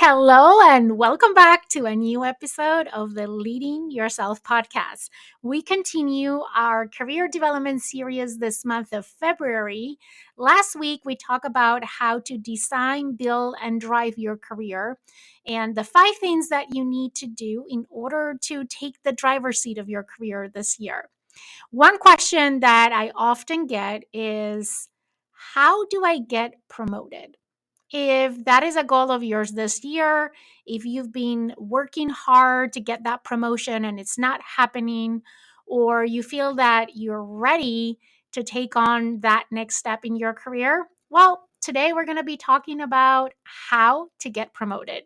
Hello, and welcome back to a new episode of the Leading Yourself podcast. We continue our career development series this month of February. Last week, we talked about how to design, build, and drive your career and the 5 things that you need to do in order to take the driver's seat of your career this year. One question that I often get is, how do I get promoted? If that is a goal of yours this year, if you've been working hard to get that promotion and it's not happening, or you feel that you're ready to take on that next step in your career, well, today we're going to be talking about how to get promoted.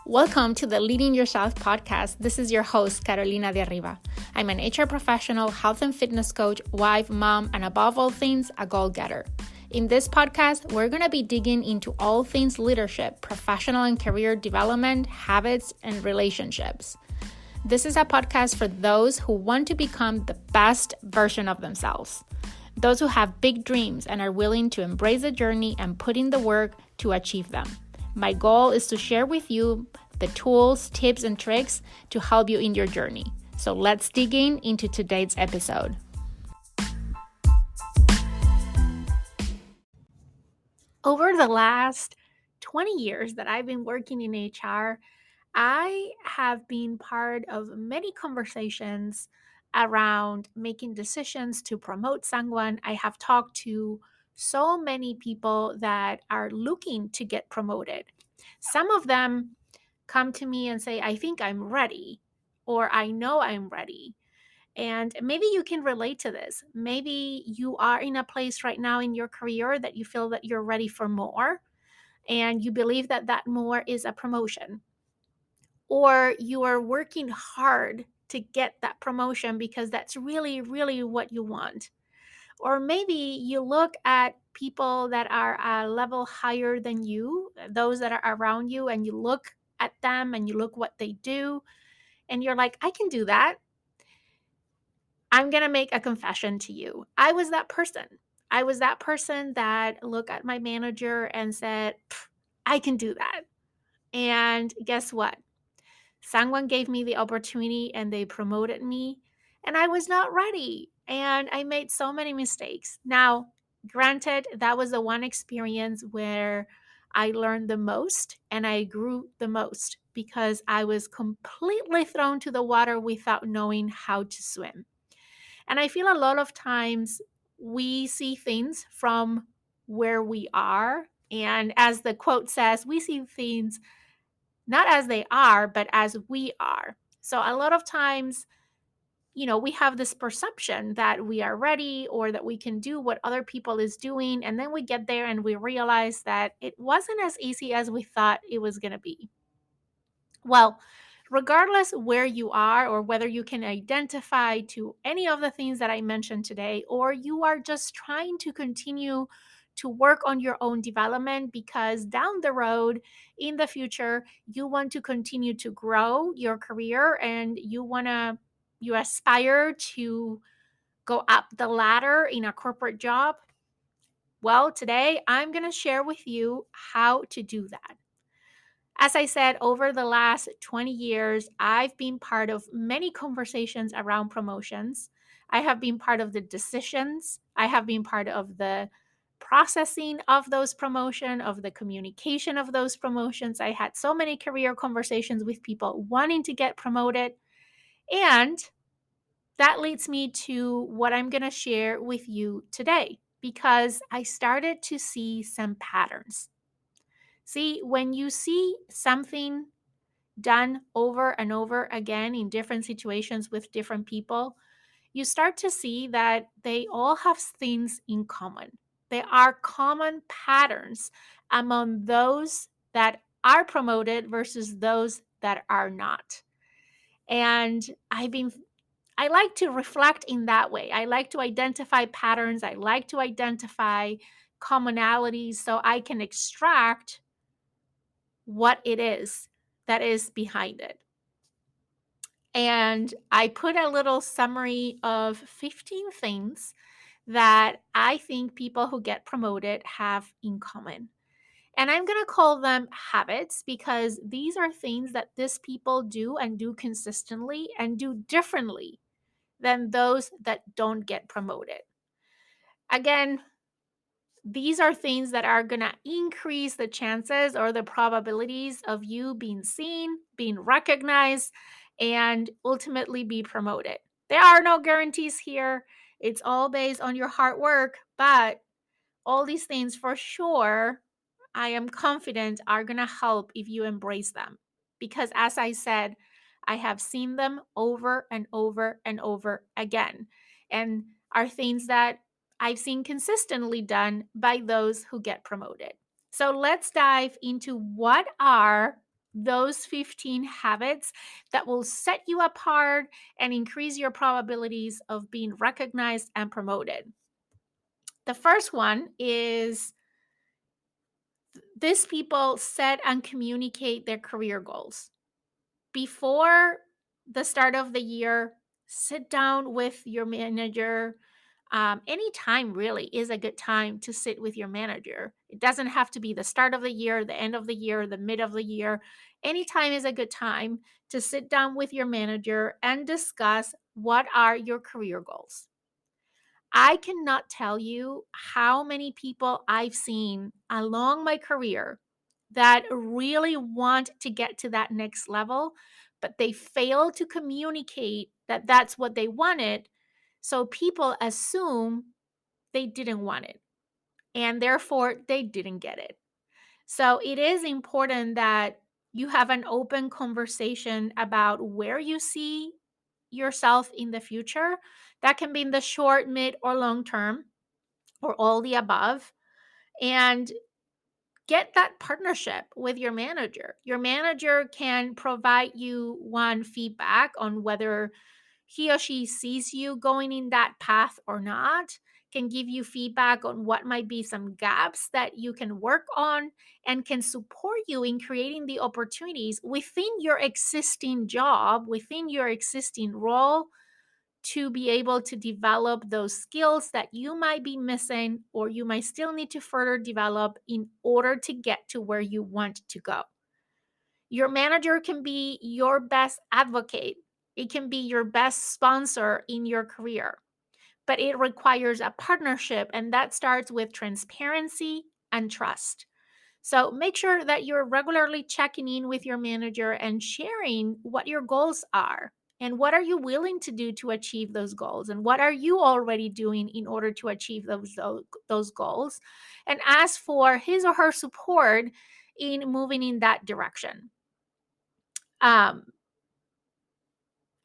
Welcome to the Leading Yourself podcast. This is your host, Carolina de Arriba. I'm an HR professional, health and fitness coach, wife, mom, and above all things, a goal getter. In this podcast, we're going to be digging into all things leadership, professional and career development, habits, and relationships. This is a podcast for those who want to become the best version of themselves. Those who have big dreams and are willing to embrace the journey and put in the work to achieve them. My goal is to share with you the tools, tips, and tricks to help you in your journey. So let's dig into today's episode. Over the last 20 years that I've been working in HR, I have been part of many conversations around making decisions to promote someone. I have talked to so many people that are looking to get promoted. Some of them come to me and say, I think I'm ready, or I know I'm ready. And maybe you can relate to this. Maybe you are in a place right now in your career that you feel that you're ready for more, and you believe that that more is a promotion, or you are working hard to get that promotion because that's really, really what you want. Or maybe you look at people that are a level higher than you, those that are around you, and you look at them and you look what they do, and you're like, I can do that. I'm going to make a confession to you. I was that person. I was that person that looked at my manager and said, I can do that. And guess what? Someone gave me the opportunity and they promoted me, and I was not ready. And I made so many mistakes. Now, granted, that was the one experience where I learned the most and I grew the most because I was completely thrown to the water without knowing how to swim. And I feel a lot of times we see things from where we are. And as the quote says, we see things not as they are, but as we are. So a lot of times, we have this perception that we are ready or that we can do what other people is doing. And then we get there and we realize that it wasn't as easy as we thought it was going to be. Well, regardless where you are or whether you can identify to any of the things that I mentioned today, or you are just trying to continue to work on your own development because down the road in the future, you want to continue to grow your career and you aspire to go up the ladder in a corporate job. Well, today I'm going to share with you how to do that. As I said, over the last 20 years, I've been part of many conversations around promotions. I have been part of the decisions. I have been part of the processing of those promotion, of the communication of those promotions. I had so many career conversations with people wanting to get promoted. And that leads me to what I'm going to share with you today because I started to see some patterns. See, when you see something done over and over again in different situations with different people, you start to see that they all have things in common. There are common patterns among those that are promoted versus those that are not. And I like to reflect in that way. I like to identify patterns. I like to identify commonalities so I can extract what it is that is behind it. And I put a little summary of 15 things that I think people who get promoted have in common. And I'm going to call them habits because these are things that these people do and do consistently and do differently than those that don't get promoted. Again, these are things that are going to increase the chances or the probabilities of you being seen, being recognized, and ultimately be promoted. There are no guarantees here. It's all based on your hard work, but all these things for sure, I am confident are going to help if you embrace them. Because as I said, I have seen them over and over and over again, and are things that I've seen consistently done by those who get promoted. So let's dive into what are those 15 habits that will set you apart and increase your probabilities of being recognized and promoted. The first one is these people set and communicate their career goals. Before the start of the year, sit down with your manager. Any time really is a good time to sit with your manager. It doesn't have to be the start of the year, the end of the year, the mid of the year. Any time is a good time to sit down with your manager and discuss what are your career goals. I cannot tell you how many people I've seen along my career that really want to get to that next level, but they fail to communicate that that's what they wanted. So people assume they didn't want it and therefore they didn't get it. So it is important that you have an open conversation about where you see yourself in the future. That can be in the short, mid, or long term or all the above, and get that partnership with your manager. Your manager can provide you one feedback on whether he or she sees you going in that path or not, can give you feedback on what might be some gaps that you can work on, and can support you in creating the opportunities within your existing job, within your existing role, to be able to develop those skills that you might be missing or you might still need to further develop in order to get to where you want to go. Your manager can be your best advocate, it can be your best sponsor in your career, but it requires a partnership, and that starts with transparency and trust. So make sure that you're regularly checking in with your manager and sharing what your goals are and what are you willing to do to achieve those goals and what are you already doing in order to achieve those goals, and ask for his or her support in moving in that direction. Um,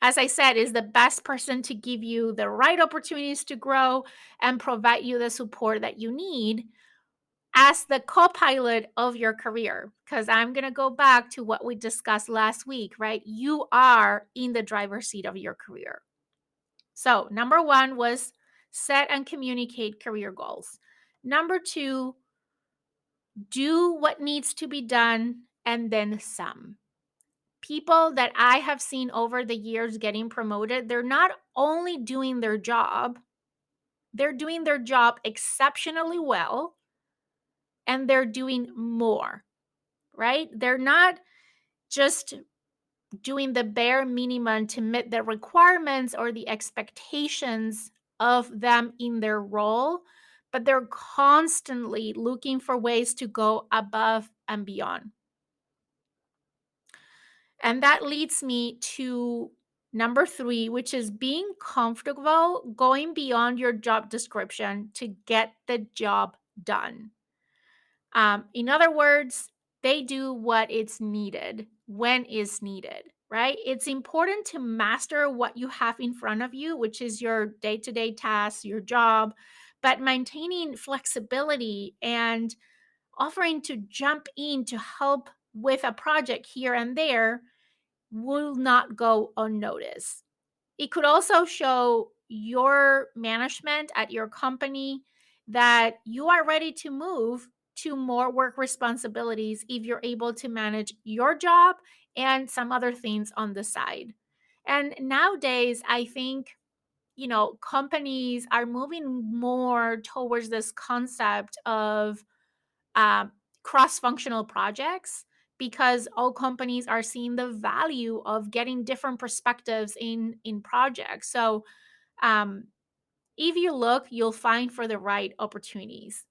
as I said, is the best person to give you the right opportunities to grow and provide you the support that you need as the co-pilot of your career, because I'm going to go back to what we discussed last week, right? You are in the driver's seat of your career. So number one was set and communicate career goals. Number two, do what needs to be done and then some. People that I have seen over the years getting promoted, they're not only doing their job, they're doing their job exceptionally well, and they're doing more, right? They're not just doing the bare minimum to meet the requirements or the expectations of them in their role, but they're constantly looking for ways to go above and beyond. And that leads me to number three, which is being comfortable going beyond your job description to get the job done. In other words, they do what is needed when is needed, right? It's important to master what you have in front of you, which is your day to day tasks, your job, but maintaining flexibility and offering to jump in to help with a project here and there will not go unnoticed. It could also show your management at your company that you are ready to move to more work responsibilities if you're able to manage your job and some other things on the side. And nowadays, I think companies are moving more towards this concept of um, cross-functional projects because all companies are seeing the value of getting different perspectives in projects. So um, if you look, you'll find for the right opportunities.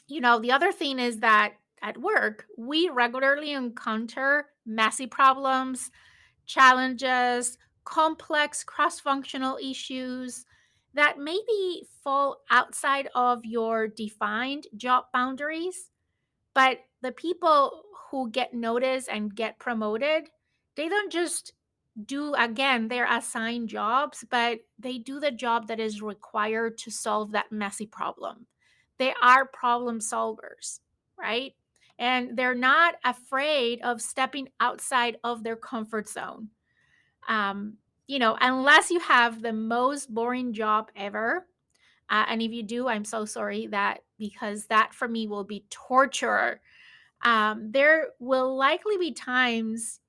The other thing is that at work, we regularly encounter messy problems, challenges, complex cross functional issues that maybe fall outside of your defined job boundaries. But the people who get noticed and get promoted, they don't just do again their assigned jobs, but they do the job that is required to solve that messy problem. They are problem solvers, right? And they're not afraid of stepping outside of their comfort zone. Unless you have the most boring job ever. And if you do, I'm so sorry that because that for me will be torture. There will likely be times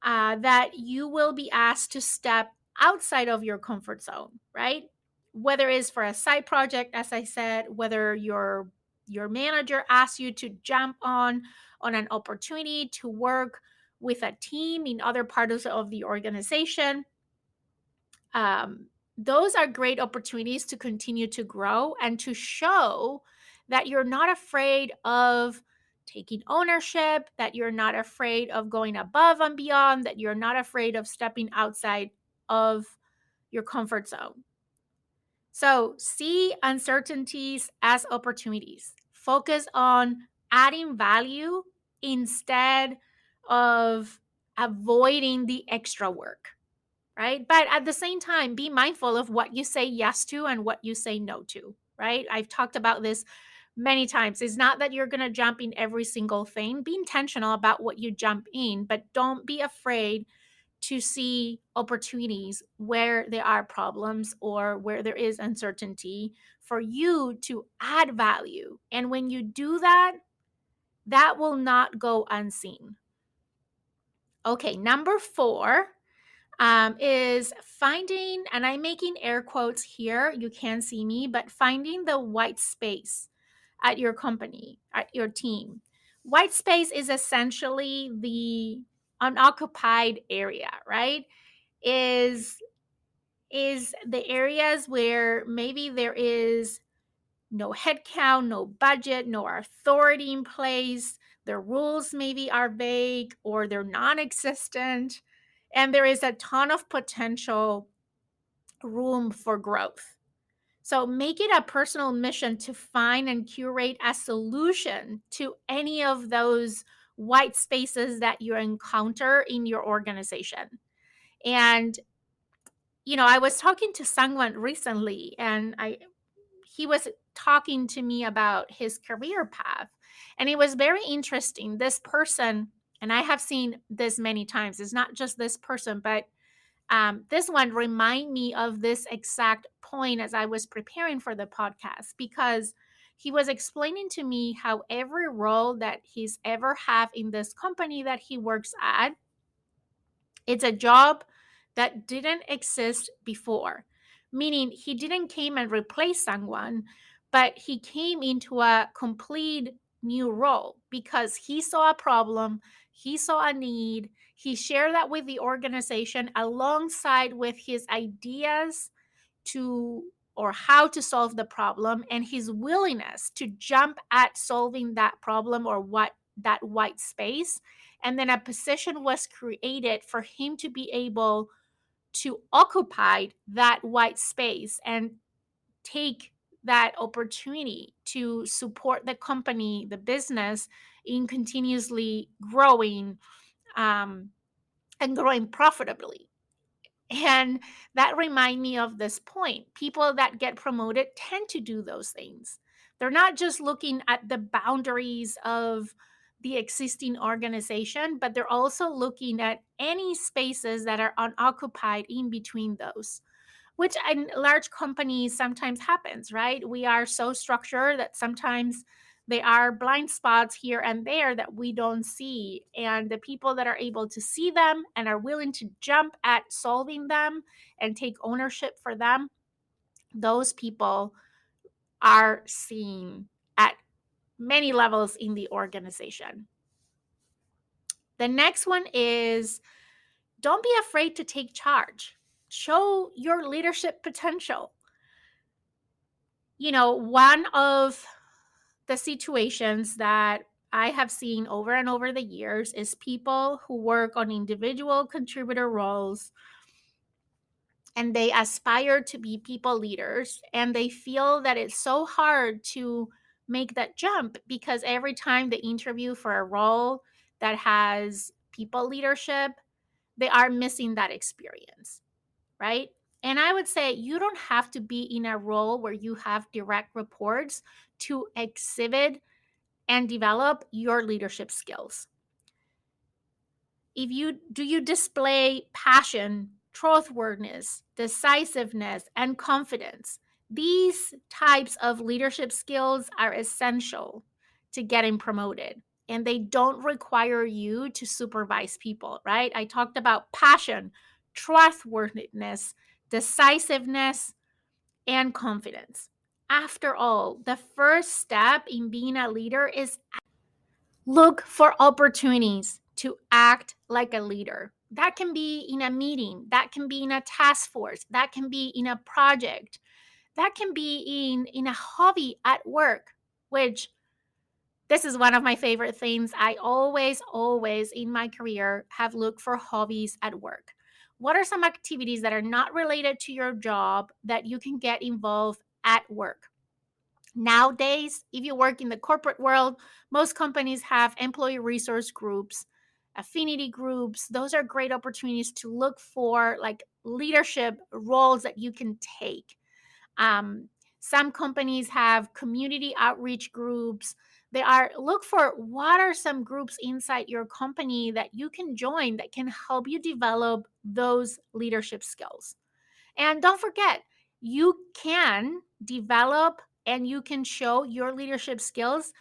that you will be asked to step outside of your comfort zone, right? Whether it's for a side project, as I said, whether your manager asks you to jump on an opportunity to work with a team in other parts of the organization. um, those are great opportunities to continue to grow and to show that you're not afraid of taking ownership, that you're not afraid of going above and beyond, that you're not afraid of stepping outside of your comfort zone. So, see uncertainties as opportunities. Focus on adding value instead of avoiding the extra work, right? But at the same time, be mindful of what you say yes to and what you say no to, right? I've talked about this many times. It's not that you're going to jump in every single thing. Be intentional about what you jump in, but don't be afraid to see opportunities where there are problems or where there is uncertainty for you to add value. And when you do that, that will not go unseen. Okay, number 4 is finding, and I'm making air quotes here, you can't see me, but finding the white space at your company, at your team. White space is essentially the unoccupied area, right? Is is the areas where maybe there is no headcount, no budget, no authority in place. The rules maybe are vague or they're non existent. And there is a ton of potential room for growth. So make it a personal mission to find and curate a solution to any of those white spaces that you encounter in your organization. And I was talking to someone recently and I he was talking to me about his career path. And it was very interesting. This person, and I have seen this many times, it's not just this person, but this one remind me of this exact point as I was preparing for the podcast because he was explaining to me how every role that he's ever have in this company that he works at, it's a job that didn't exist before, meaning he didn't came and replace someone, but he came into a complete new role because he saw a problem, he saw a need, he shared that with the organization alongside with his ideas to or how to solve the problem and his willingness to jump at solving that problem or what that white space. And then a position was created for him to be able to occupy that white space and take that opportunity to support the company, the business in continuously growing um, and growing profitably. And that remind me of this point. People that get promoted tend to do those things. They're not just looking at the boundaries of the existing organization, but they're also looking at any spaces that are unoccupied in between those, which in large companies sometimes happens, right? We are so structured that sometimes There are blind spots here and there that we don't see. And the people that are able to see them and are willing to jump at solving them and take ownership for them, those people are seen at many levels in the organization. The next one is don't be afraid to take charge. Show your leadership potential. One of the situations that I have seen over and over the years is people who work on individual contributor roles and they aspire to be people leaders and they feel that it's so hard to make that jump because every time they interview for a role that has people leadership, they are missing that experience, right? And I would say you don't have to be in a role where you have direct reports to exhibit and develop your leadership skills. Do you display passion, trustworthiness, decisiveness, and confidence? These types of leadership skills are essential to getting promoted, and they don't require you to supervise people, right? I talked about passion, trustworthiness, decisiveness, and confidence. After all, the first step in being a leader is look for opportunities to act like a leader. That can be in a meeting, that can be in a task force, that can be in a project, that can be in a hobby at work, which this is one of my favorite things. I always in my career have looked for hobbies at work. What are some activities that are not related to your job that you can get involved at work? Nowadays, if you work in the corporate world, most companies have employee resource groups, affinity groups. Those are great opportunities to look for like leadership roles that you can take. Um, some companies have community outreach groups. Look for what are some groups inside your company that you can join that can help you develop those leadership skills. And don't forget, you can develop and you can show your leadership skills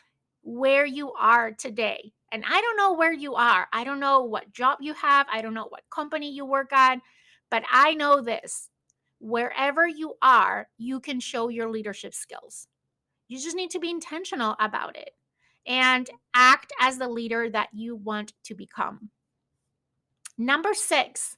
where you are today. And I don't know where you are. I don't know what job you have. I don't know what company you work at. But I know this: wherever you are, you can show your leadership skills. You just need to be intentional about it and act as the leader that you want to become. Number 6,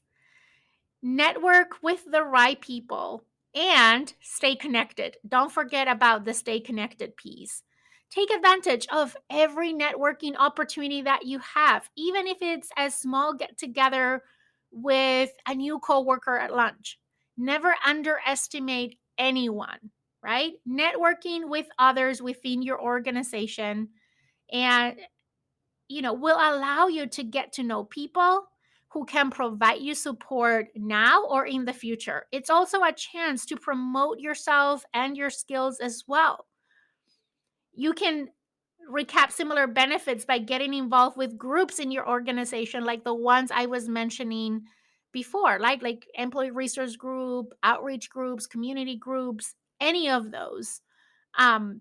network with the right people and stay connected. Don't forget about the stay connected piece. Take advantage of every networking opportunity that you have, even if it's a small get together with a new coworker at lunch. Never underestimate anyone, right? Networking with others within your organization and will allow you to get to know people who can provide you support now or in the future. It's also a chance to promote yourself and your skills as well. You can recap similar benefits by getting involved with groups in your organization like the ones I was mentioning before, like employee resource group, outreach groups, community groups, any of those. Um,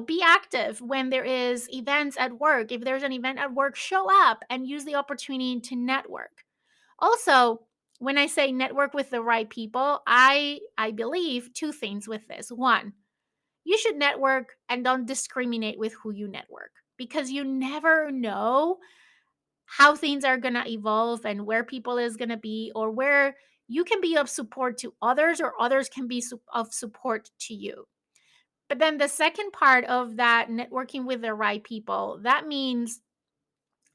be active when there is events at work. If there's an event at work, show up and use the opportunity to network. Also, when I say network with the right people, I believe two things with this. One, you should network and don't discriminate with who you network because you never know how things are going to evolve and where people is going to be or where you can be of support to others or others can be of support to you. But then the second part of that networking with the right people, that means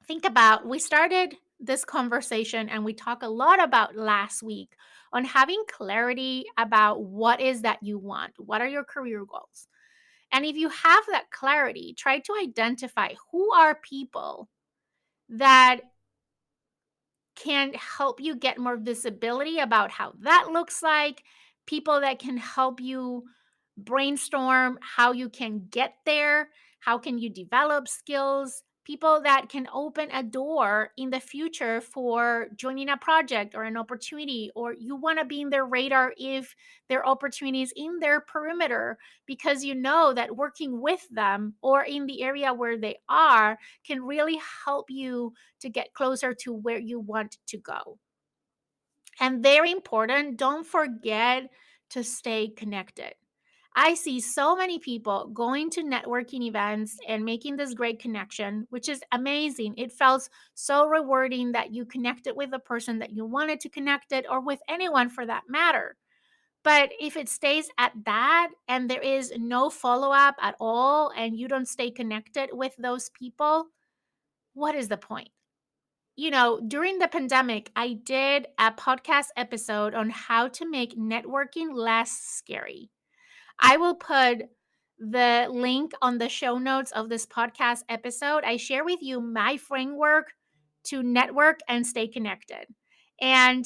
think about we started this conversation and we talked a lot about last week on having clarity about what is that you want. What are your career goals? And if you have that clarity, try to identify who are people that can help you get more visibility about how that looks like, people that can help you brainstorm how you can get there, how can you develop skills, people that can open a door in the future for joining a project or an opportunity, or you want to be in their radar if there are opportunities in their perimeter, because you know that working with them or in the area where they are can really help you to get closer to where you want to go. And very important, don't forget to stay connected. I see so many people going to networking events and making this great connection, which is amazing. It felt so rewarding that you connected with the person that you wanted to connect it, or with anyone for that matter. But if it stays at that and there is no follow up at all and you don't stay connected with those people, what is the point? During the pandemic, I did a podcast episode on how to make networking less scary. I will put the link on the show notes of this podcast episode. I share with you my framework to network and stay connected. And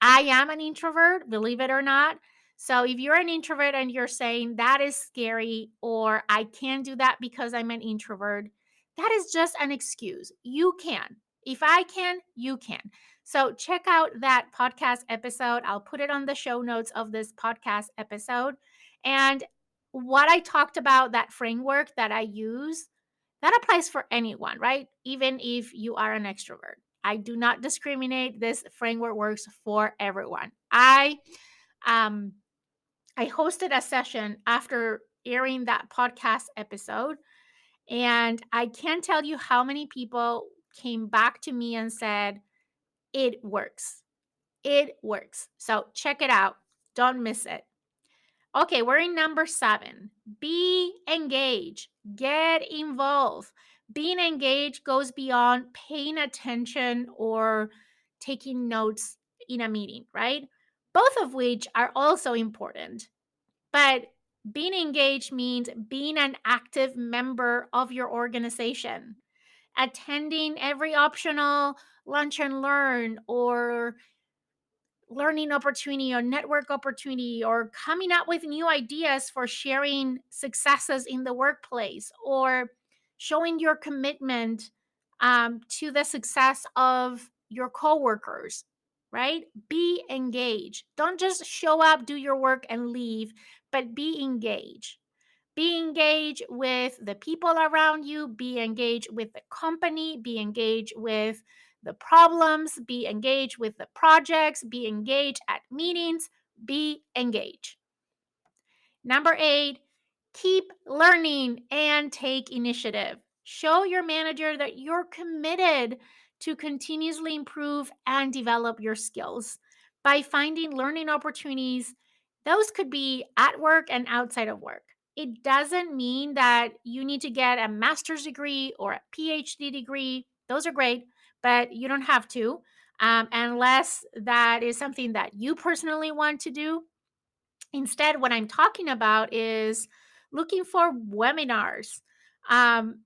I am an introvert, believe it or not. So if you're an introvert and you're saying that is scary, or I can't do that because I'm an introvert, that is just an excuse. You can. If I can, you can. So check out that podcast episode. I'll put it on the show notes of this podcast episode. And what I talked about, that framework that I use, that applies for anyone, right? Even if you are an extrovert. I do not discriminate. This framework works for everyone. Um I hosted a session after airing that podcast episode, and I can't tell you how many people came back to me and said, "It works. It works." So check it out. Don't miss it. Okay, we're in number 7. Be engaged. Get involved. Being engaged goes beyond paying attention or taking notes in a meeting, right? Both of which are also important. But being engaged means being an active member of your organization, attending every optional lunch and learn or learning opportunity or network opportunity, or coming up with new ideas for sharing successes in the workplace, or showing your commitment to the success of your coworkers, right? Be engaged. Don't just show up, do your work, and leave, but be engaged. Be engaged with the people around you, be engaged with the company, be engaged with the problems, be engaged with the projects, be engaged at meetings, be engaged. Number 8, keep learning and take initiative. Show your manager that you're committed to continuously improve and develop your skills by finding learning opportunities. Those could be at work and outside of work. It doesn't mean that you need to get a master's degree or a PhD degree. Those are great, but you don't have to, unless that is something that you personally want to do. Instead, what I'm talking about is looking for webinars, um,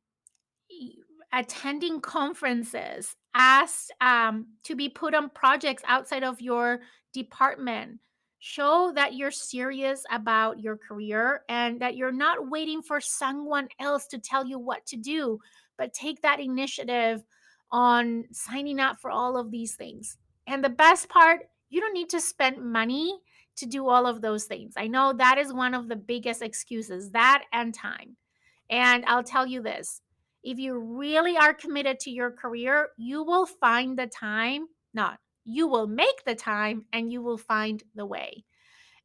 y- attending conferences, asked to be put on projects outside of your department. Show that you're serious about your career and that you're not waiting for someone else to tell you what to do, but take that initiative on signing up for all of these things. And the best part, you don't need to spend money to do all of those things. I know that is one of the biggest excuses, that and time. And I'll tell you this, if you really are committed to your career, you will find the time, not you will make the time, and you will find the way.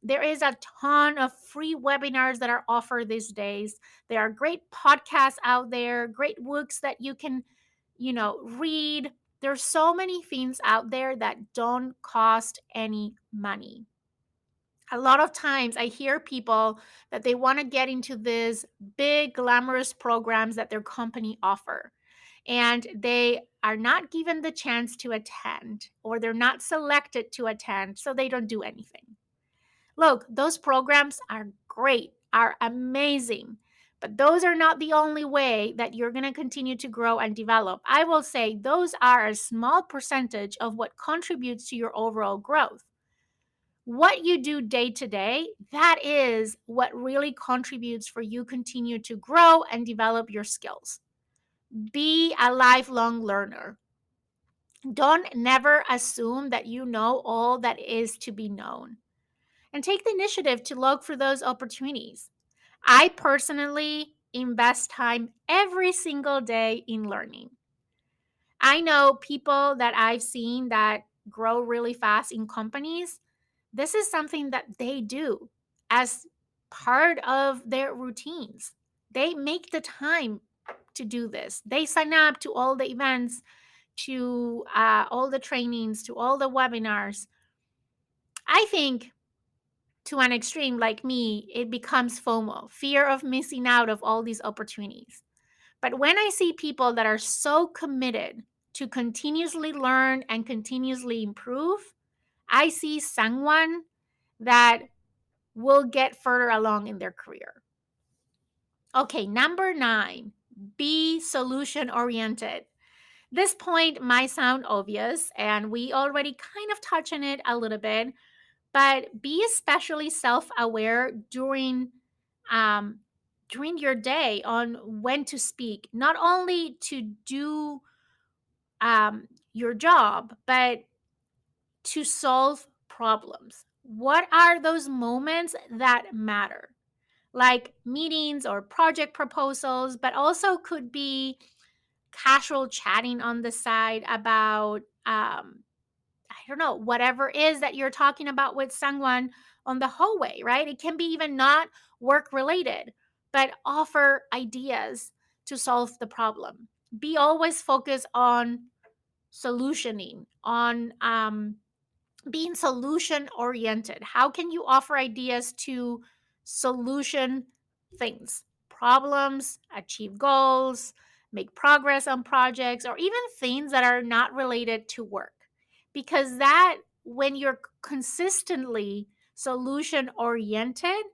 There is a ton of free webinars that are offered these days. There are great podcasts out there, great books that you can, read. There's so many things out there that don't cost any money. A lot of times I hear people that they want to get into this big glamorous programs that their company offer, and they are not given the chance to attend, or they're not selected to attend, so they don't do anything. Look, those programs are great, are amazing, but those are not the only way that you're going to continue to grow and develop. I will say those are a small percentage of what contributes to your overall growth. What you do day to day, that is what really contributes for you continue to grow and develop your skills. Be a lifelong learner. Don't never assume that you know all that is to be known. And take the initiative to look for those opportunities. I personally invest time every single day in learning. I know people that I've seen that grow really fast in companies. This is something that they do as part of their routines. They make the time to do this. They sign up to all the events, to all the trainings, to all the webinars. I think to an extreme like me, it becomes FOMO, fear of missing out of all these opportunities. But when I see people that are so committed to continuously learn and continuously improve, I see someone that will get further along in their career. Okay, number 9, be solution oriented. This point might sound obvious, and we already kind of touch on it a little bit, but be especially self-aware um, during your day on when to speak, not only to do your job, but to solve problems. What are those moments that matter? Like meetings or project proposals, but also could be casual chatting on the side about I don't know, whatever is that you're talking about with someone on the hallway, right? It can be even not work related, but offer ideas to solve the problem. Be always focused on solutioning, on being solution oriented. How can you offer ideas to solution things, problems, achieve goals, make progress on projects, or even things that are not related to work? Because that, when you're consistently solution oriented,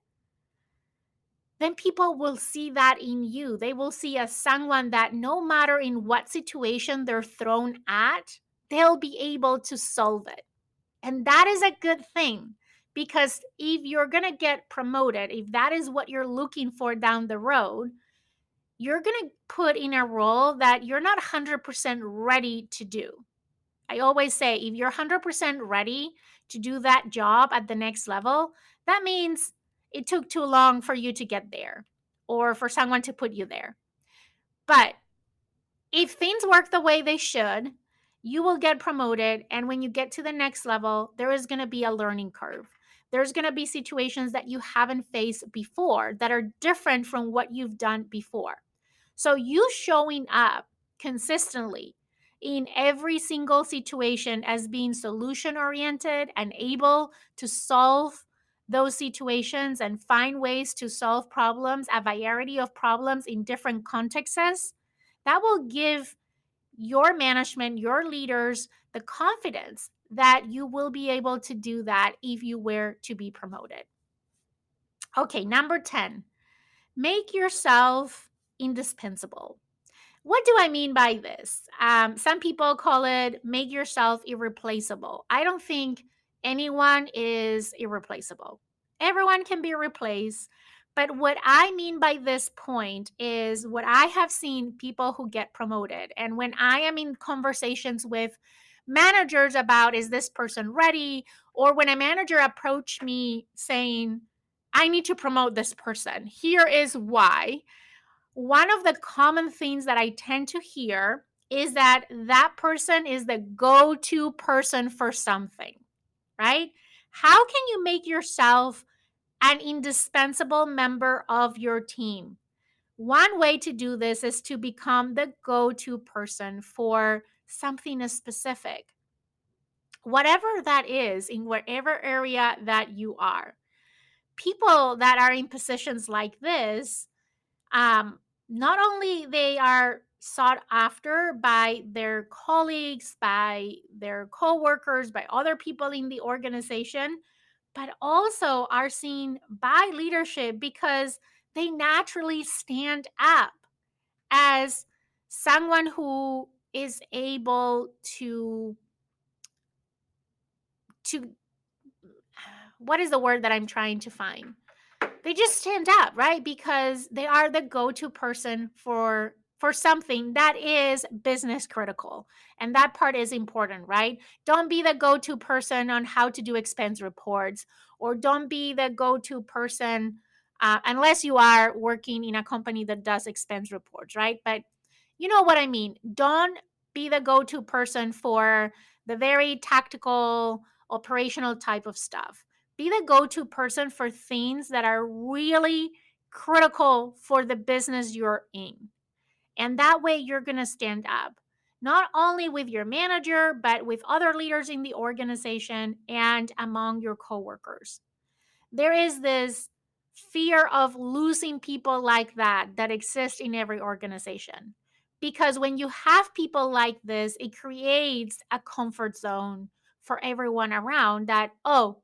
then people will see that in you. They will see as someone that no matter in what situation they're thrown at, they'll be able to solve it. And that is a good thing, because if you're going to get promoted, if that is what you're looking for down the road, you're going to put in a role that you're not 100% ready to do. I always say if you're 100% ready to do that job at the next level, that means it took too long for you to get there or for someone to put you there. But if things work the way they should, you will get promoted. And when you get to the next level, there is going to be a learning curve. There's going to be situations that you haven't faced before that are different from what you've done before. So, you showing up consistently in every single situation as being solution oriented and able to solve those situations and find ways to solve problems, a variety of problems in different contexts, that will give your management, your leaders, the confidence that you will be able to do that if you were to be promoted. Okay, number 10, make yourself indispensable. What do I mean by this? Some people call it make yourself irreplaceable. I don't think anyone is irreplaceable. Everyone can be replaced. But what I mean by this point is what I have seen people who get promoted. And when I am in conversations with managers about is this person ready? Or when a manager approached me saying, I need to promote this person, here is why. One of the common things that I tend to hear is that that person is the go to person for something, right? How can you make yourself an indispensable member of your team? One way to do this is to become the go to person for something specific, whatever that is, in whatever area that you are. People that are in positions like this, um, not only they are sought after by their colleagues, by their coworkers, by other people in the organization, but also are seen by leadership because they naturally stand up as someone who is able to what is the word that I'm trying to find? They just stand up, right? Because they are the go-to person for for something that is business critical. And that part is important, right? Don't be the go to person on how to do expense reports, or don't be the go to person unless you are working in a company that does expense reports, right? But you know what I mean. Don't be the go to person for the very tactical, operational type of stuff. Be the go to person for things that are really critical for the business you're in. And that way you're going to stand up, not only with your manager, but with other leaders in the organization and among your coworkers. There is this fear of losing people like that exists in every organization. Because when you have people like this, it creates a comfort zone for everyone around that, oh,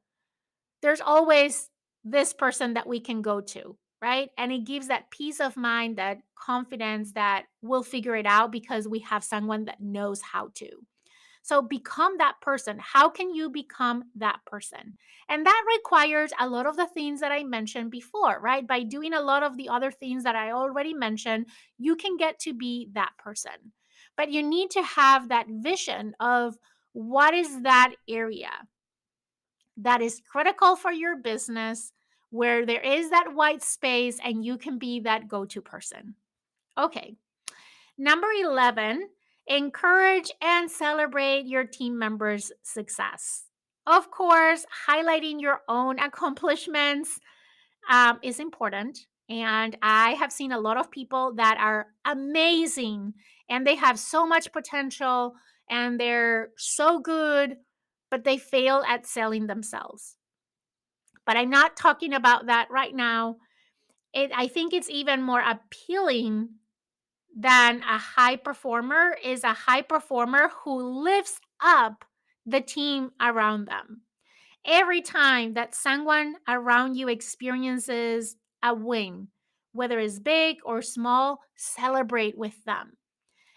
there's always this person that we can go to, right? And it gives that peace of mind, that confidence that we'll figure it out because we have someone that knows how to. So become that person. How can you become that person? And that requires a lot of the things that I mentioned before, right? By doing a lot of the other things that I already mentioned, you can get to be that person. But you need to have that vision of what is that area that is critical for your business, where there is that white space and you can be that go to person. Okay. Number 11, encourage and celebrate your team members' success. Of course, highlighting your own accomplishments is important. And I have seen a lot of people that are amazing and they have so much potential and they're so good, but they fail at selling themselves. But I'm not talking about that right now. I think it's even more appealing than a high performer is a high performer who lifts up the team around them. Every time that someone around you experiences a win, whether it's big or small, celebrate with them.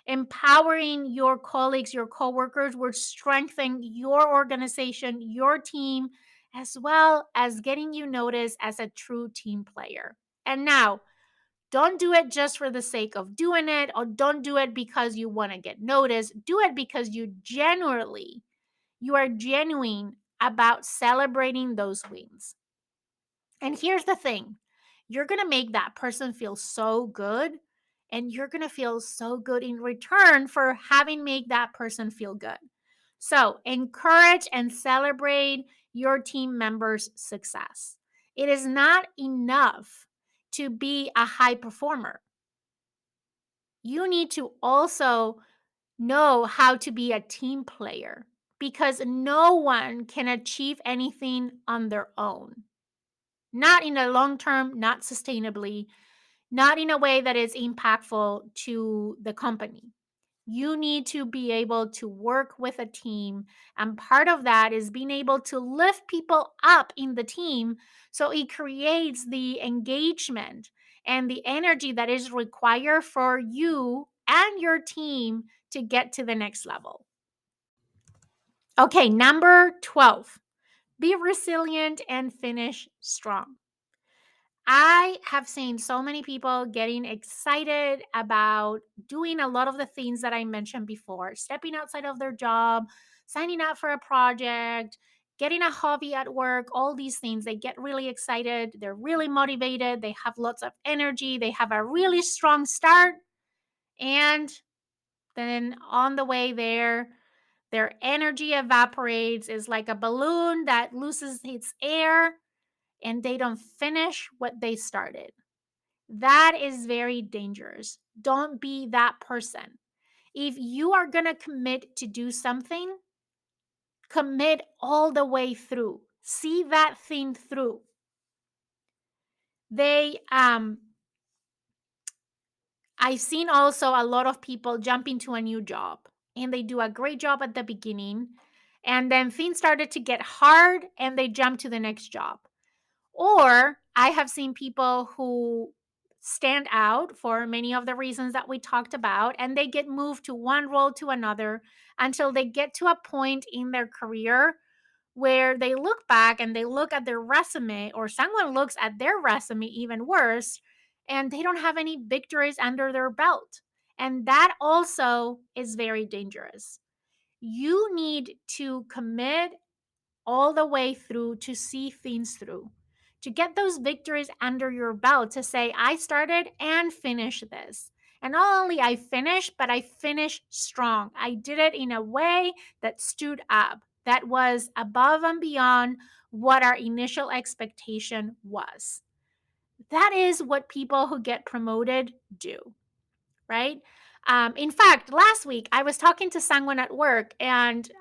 Empowering your colleagues, your coworkers will strengthen your organization, your team, as well as getting you noticed as a true team player. And now, don't do it just for the sake of doing it, or don't do it because you want to get noticed. Do it because you are genuine about celebrating those wins. And here's the thing, you're going to make that person feel so good, and you're going to feel so good in return for having made that person feel good. So encourage and celebrate your team members' success. It is not enough to be a high performer. You need to also know how to be a team player, because no one can achieve anything on their own. Not in the long term, not sustainably, not in a way that is impactful to the company. You need to be able to work with a team. And part of that is being able to lift people up in the team so it creates the engagement and the energy that is required for you and your team to get to the next level. Okay, number 12, be resilient and finish strong. I have seen so many people getting excited about doing a lot of the things that I mentioned before, stepping outside of their job, signing up for a project, getting a hobby at work, all these things. They get really excited. They're really motivated. They have lots of energy. They have a really strong start. And then on the way there, their energy evaporates. It's like a balloon that loses its air and they don't finish what they started. That is very dangerous. Don't be that person. If you are going to commit to do something, commit all the way through. See that thing through. They I've seen also a lot of people jump into a new job and they do a great job at the beginning, and then things started to get hard and they jump to the next job. Or I have seen people who stand out for many of the reasons that we talked about, and they get moved to one role to another until they get to a point in their career where they look back and they look at their resume, or someone looks at their resume even worse, and they don't have any victories under their belt. And that also is very dangerous. You need to commit all the way through to see things through, to get those victories under your belt, to say, I started and finished this. And not only I finished, but I finished strong. I did it in a way that stood up, that was above and beyond what our initial expectation was. That is what people who get promoted do, right? In fact, last week I was talking to someone at work, and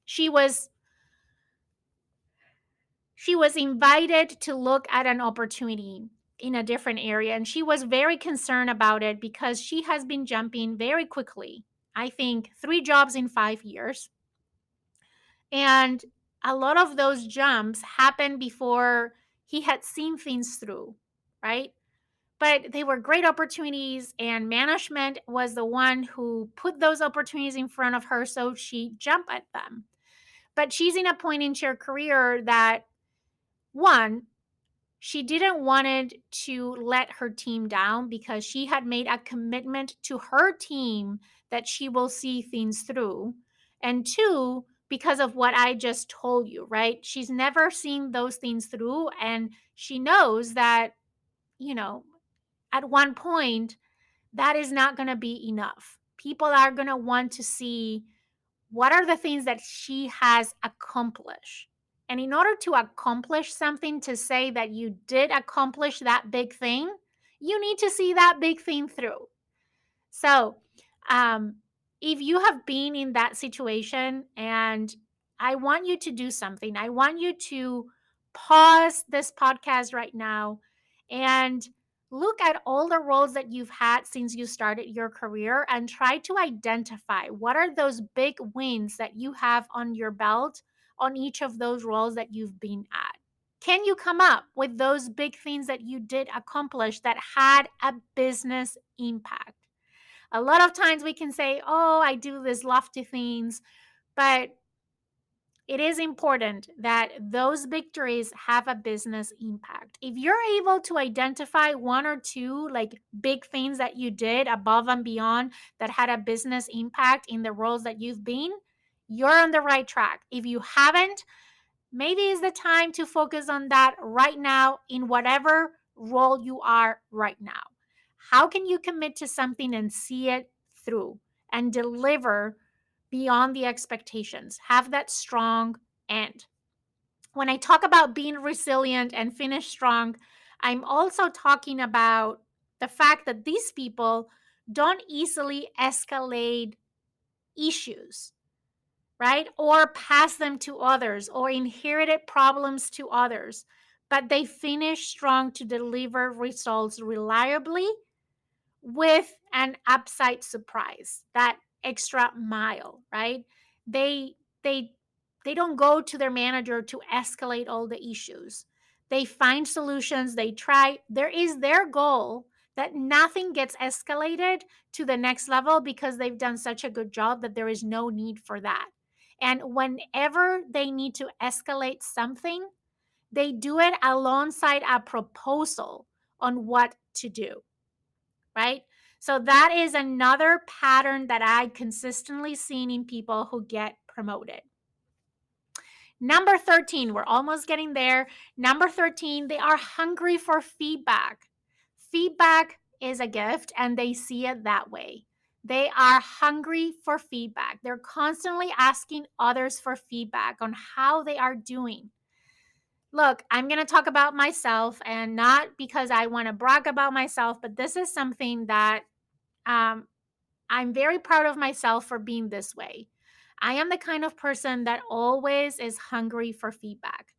she was invited to look at an opportunity in a different area, and she was very concerned about it because she has been jumping very quickly. I think 3 jobs in 5 years. And a lot of those jumps happened before he had seen things through, right? But they were great opportunities, and management was the one who put those opportunities in front of her, so she jumped at them. But she's in a point in her career that, one, she didn't wanted to let her team down because she had made a commitment to her team that she will see things through. And two, because of what I just told you, right? She's never seen those things through, and she knows that, you know, at one point that is not going to be enough. People are going to want to see what are the things that she has accomplished. And in order to accomplish something, to say that you did accomplish that big thing, you need to see that big thing through. So, um, if you have been in that situation, and I want you to do something, I want you to pause this podcast right now and look at all the roles that you've had since you started your career and try to identify what are those big wins that you have on your belt on each of those roles that you've been at. Can you come up with those big things that you did accomplish that had a business impact? A lot of times we can say, oh, I do these lofty things, but it is important that those victories have a business impact. If you're able to identify one or two like big things that you did above and beyond that had a business impact in the roles that you've been, you're on the right track. If you haven't, maybe it's the time to focus on that right now in whatever role you are right now. How can you commit to something and see it through and deliver beyond the expectations? Have that strong end. When I talk about being resilient and finish strong, I'm also talking about the fact that these people don't easily escalate issues, right? Or pass them to others or inherited problems to others, but they finish strong to deliver results reliably with an upside surprise, that extra mile, right? They they they don't go to their manager to escalate all the issues. They find solutions, they try. There is their goal that nothing gets escalated to the next level because they've done such a good job that there is no need for that. And whenever they need to escalate something, they do it alongside a proposal on what to do, right? So that is another pattern that I consistently seen in people who get promoted. Number 13, we're almost getting there. Number 13, they are hungry for feedback. Feedback is a gift, and they see it that way. They are hungry for feedback. They're constantly asking others for feedback on how they are doing. Look, I'm going to talk about myself, and not because I want to brag about myself, but this is something that um, I'm very proud of myself for being this way. I am the kind of person that always is hungry for feedback,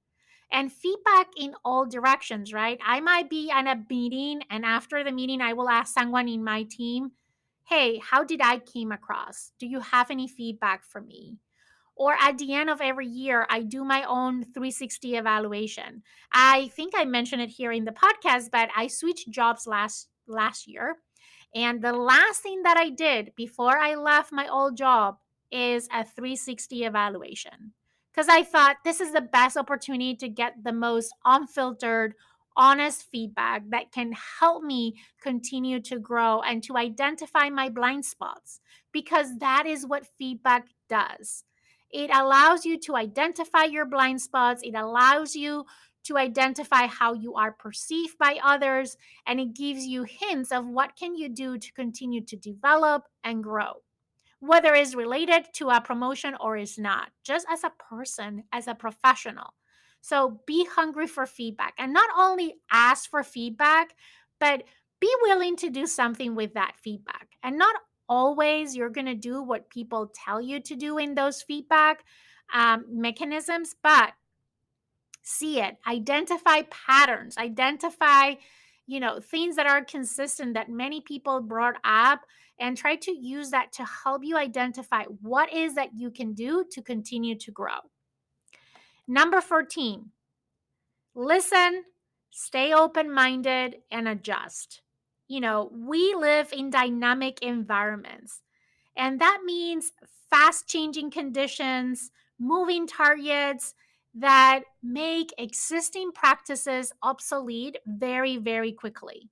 and feedback in all directions, right? I might be at a meeting, and after the meeting, I will ask someone in my team, hey, how did I came across? Do you have any feedback for me? Or at the end of every year, I do my own 360 evaluation. I think I mentioned it here in the podcast, but I switched jobs last year. And the last thing that I did before I left my old job is a 360 evaluation. Because I thought this is the best opportunity to get the most unfiltered, honest feedback that can help me continue to grow and to identify my blind spots, because that is what feedback does. It allows you to identify your blind spots, it allows you to identify how you are perceived by others, and it gives you hints of what can you do to continue to develop and grow, whether it's related to a promotion or is not, just as a person, as a professional. So be hungry for feedback, and not only ask for feedback, but be willing to do something with that feedback. And not always you're going to do what people tell you to do in those feedback mechanisms, but see it, identify patterns, identify, things that are consistent that many people brought up, and try to use that to help you identify what is that you can do to continue to grow. Number 14, listen, stay open minded, and adjust. We live in dynamic environments, and that means fast changing conditions, moving targets that make existing practices obsolete very, very quickly.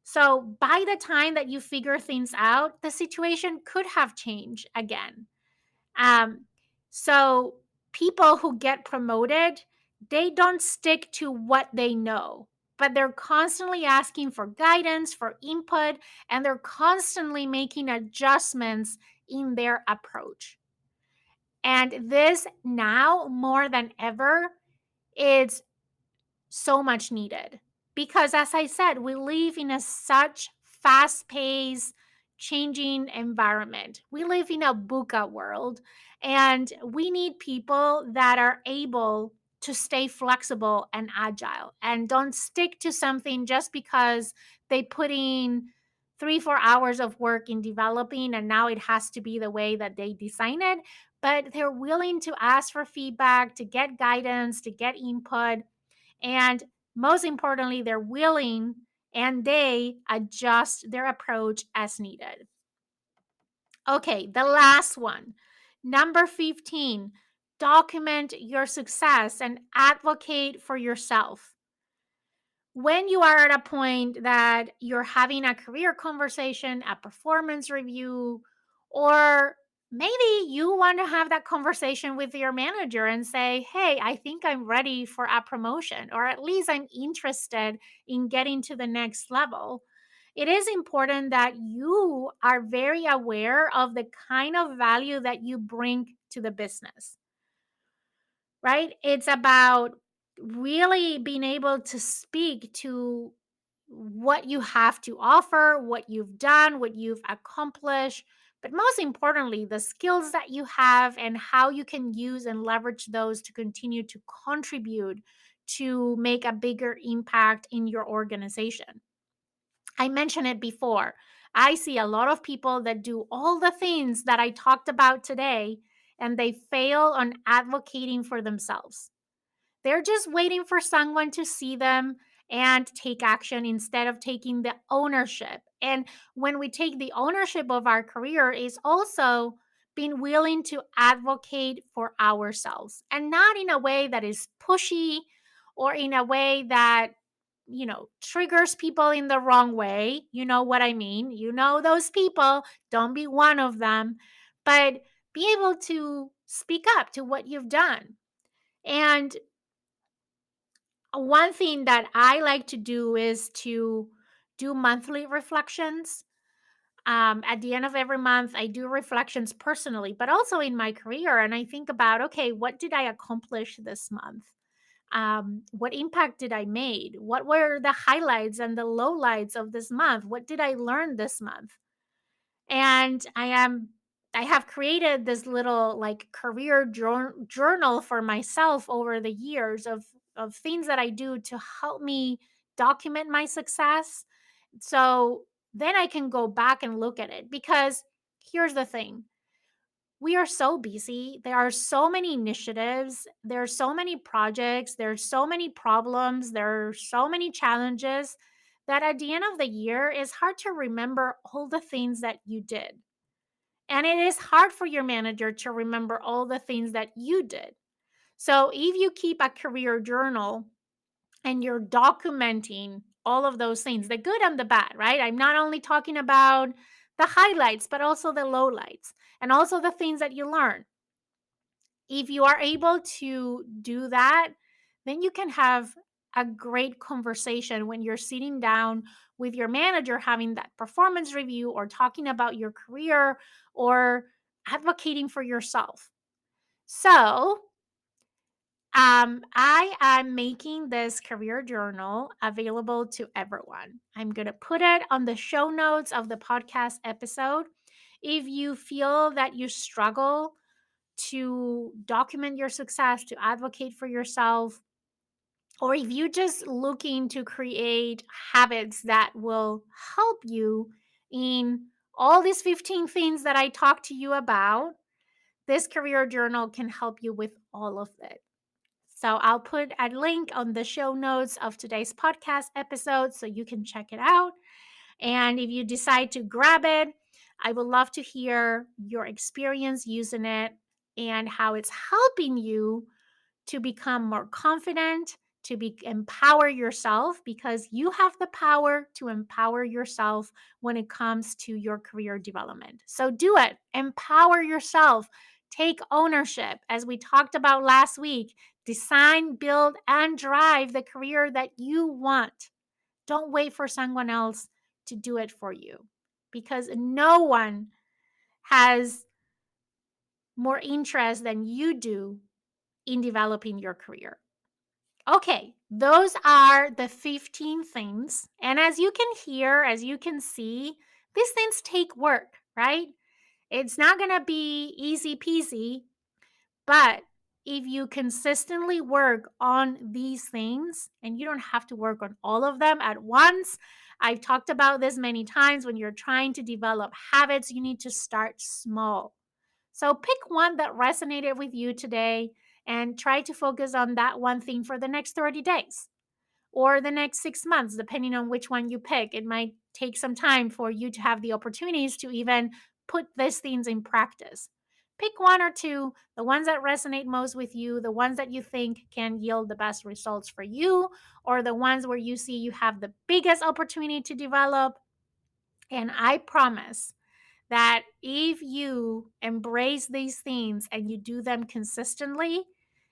So by the time that you figure things out, the situation could have changed again. Um, so people who get promoted, they don't stick to what they know, but they're constantly asking for guidance, for input, and they're constantly making adjustments in their approach. And this now more than ever is so much needed, because as I said, we live in a such fast-paced changing environment. We live in a buka world, and we need people that are able to stay flexible and agile and don't stick to something just because they put in 3 4 hours of work in developing and now it has to be the way that they design it, but they're willing to ask for feedback, to get guidance, to get input, and most importantly, they're willing and they adjust their approach as needed. Okay, the last one. Number 15, document your success and advocate for yourself. When you are at a point that you're having a career conversation, a performance review, or maybe you want to have that conversation with your manager and say, hey, I think I'm ready for a promotion, or at least I'm interested in getting to the next level. It is important that you are very aware of the kind of value that you bring to the business, right? It's about really being able to speak to what you have to offer, what you've done, what you've accomplished, but most importantly, the skills that you have and how you can use and leverage those to continue to contribute to make a bigger impact in your organization. I mentioned it before. I see a lot of people that do all the things that I talked about today, and they fail on advocating for themselves. They're just waiting for someone to see them and take action instead of taking the ownership. And when we take the ownership of our career, is also being willing to advocate for ourselves, and not in a way that is pushy or in a way that triggers people in the wrong way. You know what I mean? You know those people, don't be one of them, but be able to speak up to what you've done. And one thing that I like to do is to do monthly reflections. At the end of every month, I do reflections personally, but also in my career. And I think about, okay, what did I accomplish this month? What impact did I made? What were the highlights and the lowlights of this month? What did I learn this month? And I have created this little like career journal for myself over the years of things that I do to help me document my success, so then I can go back and look at it. Because here's the thing, we are so busy, there are so many initiatives, there are so many projects, there are so many problems, there are so many challenges, that at the end of the year it's hard to remember all the things that you did. And it is hard for your manager to remember all the things that you did. So if you keep a career journal, and you're documenting all of those things, the good and the bad, right? I'm not only talking about the highlights, but also the lowlights and also the things that you learn. If you are able to do that, then you can have a great conversation when you're sitting down with your manager having that performance review or talking about your career or advocating for yourself. So, I am making this career journal available to everyone. I'm going to put it on the show notes of the podcast episode. If you feel that you struggle to document your success, to advocate for yourself, or if you're just looking to create habits that will help you in all these 15 things that I talked to you about, this career journal can help you with all of it. So I'll put a link on the show notes of today's podcast episode so you can check it out. And if you decide to grab it, I would love to hear your experience using it and how it's helping you to become more confident, to empower yourself, because you have the power to empower yourself when it comes to your career development. So do it. Empower yourself. Take ownership. As we talked about last week, design, build, and drive the career that you want. Don't wait for someone else to do it for you, because no one has more interest than you do in developing your career. Okay, those are the 15 things. And as you can hear, as you can see, these things take work, right? It's not going to be easy peasy, but if you consistently work on these things, and you don't have to work on all of them at once. I've talked about this many times. When you're trying to develop habits, you need to start small. So pick one that resonated with you today and try to focus on that one thing for the next 30 days or the next 6 months, depending on which one you pick. It might take some time for you to have the opportunities to even put these things in practice. Pick one or two, the ones that resonate most with you, the ones that you think can yield the best results for you, or the ones where you see you have the biggest opportunity to develop. And I promise that if you embrace these things and you do them consistently,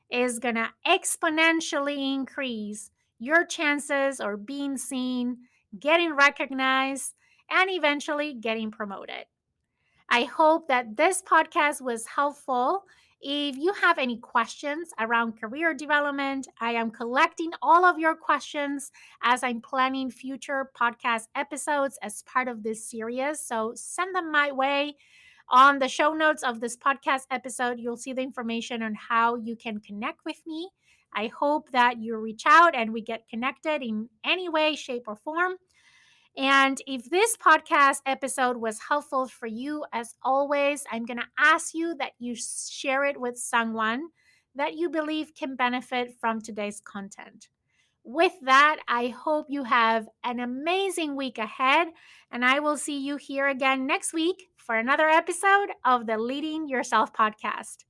is going to exponentially increase your chances of being seen, getting recognized, and eventually getting promoted. I hope that this podcast was helpful. If you have any questions around career development, I am collecting all of your questions as I'm planning future podcast episodes as part of this series. So send them my way. On the show notes of this podcast episode, you'll see the information on how you can connect with me. I hope that you reach out and we get connected in any way, shape, or form. And if this podcast episode was helpful for you, as always, I'm going to ask you that you share it with someone that you believe can benefit from today's content. With that, I hope you have an amazing week ahead, and I will see you here again next week for another episode of the Leading Yourself podcast.